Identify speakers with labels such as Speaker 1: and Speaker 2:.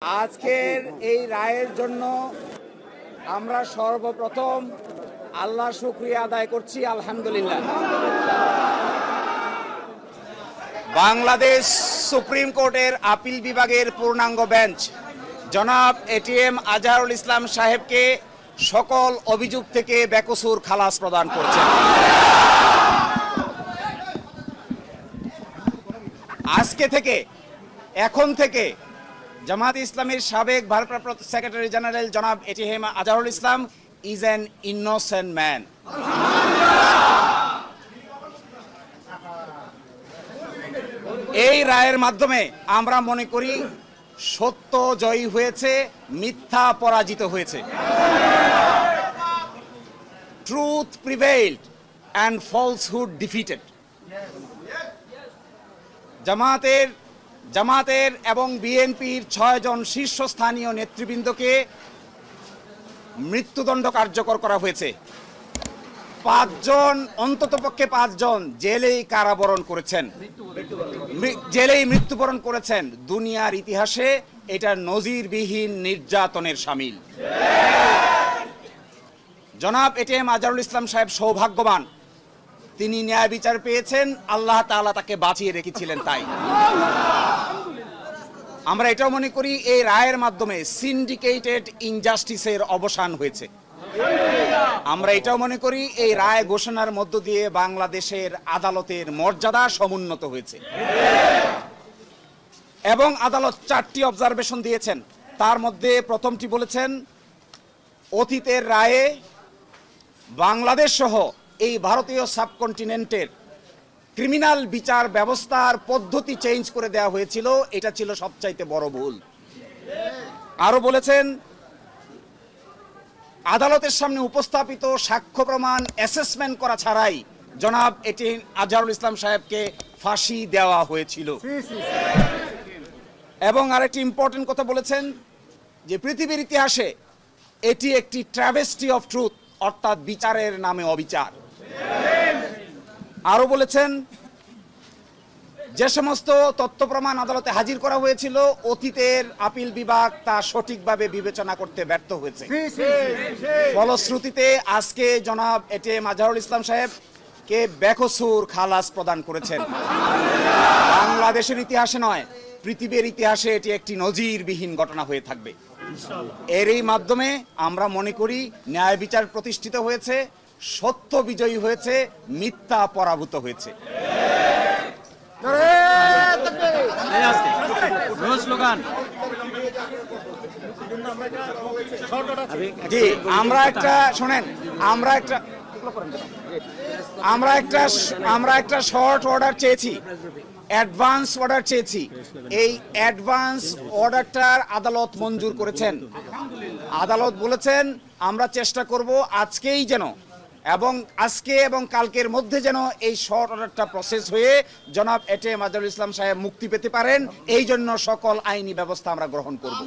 Speaker 1: আজকের এই রায়ের জন্য আমরা সর্বপ্রথম আল্লাহর শুকরিয়া আদায় করছি, আলহামদুলিল্লাহ। বাংলাদেশ সুপ্রিম কোর্টের আপিল বিভাগের পূর্ণাঙ্গ বেঞ্চ জনাব এটিএম আজহারুল ইসলাম সাহেবকে সকল অভিযোগ থেকে বেকসুর খালাস প্রদান করছেন। আজকে থেকে, এখন থেকে জামাত ইসলামের সাবেক ভারপ্রাপ্ত সেক্রেটারি জেনারেল জনাব ATM Azharul Islam is an innocent man. এই রায়ের মাধ্যমে আমরা মনে করি সত্য জয়ী হয়েছে, মিথ্যা পরাজিত হয়েছে। Truth prevailed and falsehood defeated. জামাতের এবং বিএনপির 6 জন শীর্ষস্থানীয় নেতৃবৃন্দকে মৃত্যুদণ্ড কার্যকর করা হয়েছে। 5 জন, অন্ততপক্ষে 5 জন জেলেই কারাবরণ করেছেন, জেলেই মৃত্যুবরণ করেছেন। দুনিয়ার ইতিহাসে এটা নজিরবিহীন নির্যাতনের শামিল। জনাব এটিএম আজহারুল ইসলাম সাহেব সৌভাগ্যবান, তিনি ন্যায় বিচার পেয়েছেন, আল্লাহ তাআলা তাকে বাঁচিয়ে রেখেছিলেন। তাই আমরা এটাও মনে করি এই রায়ের মাধ্যমে সিন্ডিকেটেড ইনজাস্টিসের অবসান হয়েছে। আমরা এটাও মনে করি এই রায় ঘোষণার মধ্য দিয়ে বাংলাদেশের আদালতের মর্যাদা সমুন্নত হয়েছে। এবং আদালত 4টি অবজারভেশন দিয়েছেন। তার মধ্যে প্রথমটি বলেছেন, অতীতের রায়ে বাংলাদেশ সহ এই ভারতীয় সাবকন্টিনেন্টের ক্রিমিনাল বিচার ব্যবস্থার পদ্ধতি চেঞ্জ করে দেওয়া হয়েছিল, এটা ছিল সবচাইতে বড় ভুল। আরো বলেছেন, আদালতের সামনে উপস্থাপিত সাক্ষ্য প্রমাণ অ্যাসেসমেন্ট করা ছাড়াই জনাব এটিএম আজহারুল ইসলাম সাহেবকে ফাঁসি দেওয়া হয়েছিল। এবং আরেকটি ইম্পর্টেন্ট কথা বলেছেন যে পৃথিবীর ইতিহাসে এটি একটি ট্র্যাভেস্টি অফ ট্রুথ, অর্থাৎ বিচারের নামে অবিচার। আরো বলেছেন, যে সমস্ত তথ্য প্রমাণ আদালতে হাজির করা হয়েছিল অতীতের আপিল বিভাগ তা সঠিকভাবে বিবেচনা করতে ব্যর্থ হয়েছে। ফলশ্রুতিতে আজকে জনাব এটিএম আজহারুল ইসলাম সাহেবকে বেকসুর খালাস প্রদান করেছেন। বাংলাদেশের ইতিহাসে নয়, পৃথিবীর ইতিহাসে এটি একটি নজিরবিহীন ঘটনা হয়ে থাকবে। এরই মাধ্যমে আমরা মনে করি ন্যায় বিচার প্রতিষ্ঠিত হয়েছে, সত্য বিজয়ী হয়েছে, মিথ্যা পরাভূত হয়েছে। জি, আমরা একটা শর্ট অর্ডার চেয়েছি, অ্যাডভান্স অর্ডার চেয়েছি। এই অ্যাডভান্স অর্ডারটার আদালত মঞ্জুর করেছেন। আদালত বলেছেন আমরা চেষ্টা করব আজকেই যেন আজকে এবং কালকের মধ্যে যেন এই শর্ট অর্ডারটা প্রসেস হয়ে জনাব এটিএম আজহারুল ইসলাম সাহেব মুক্তি পেতে পারেন। এই জন্য সকল আইনি ব্যবস্থা আমরা গ্রহণ করব।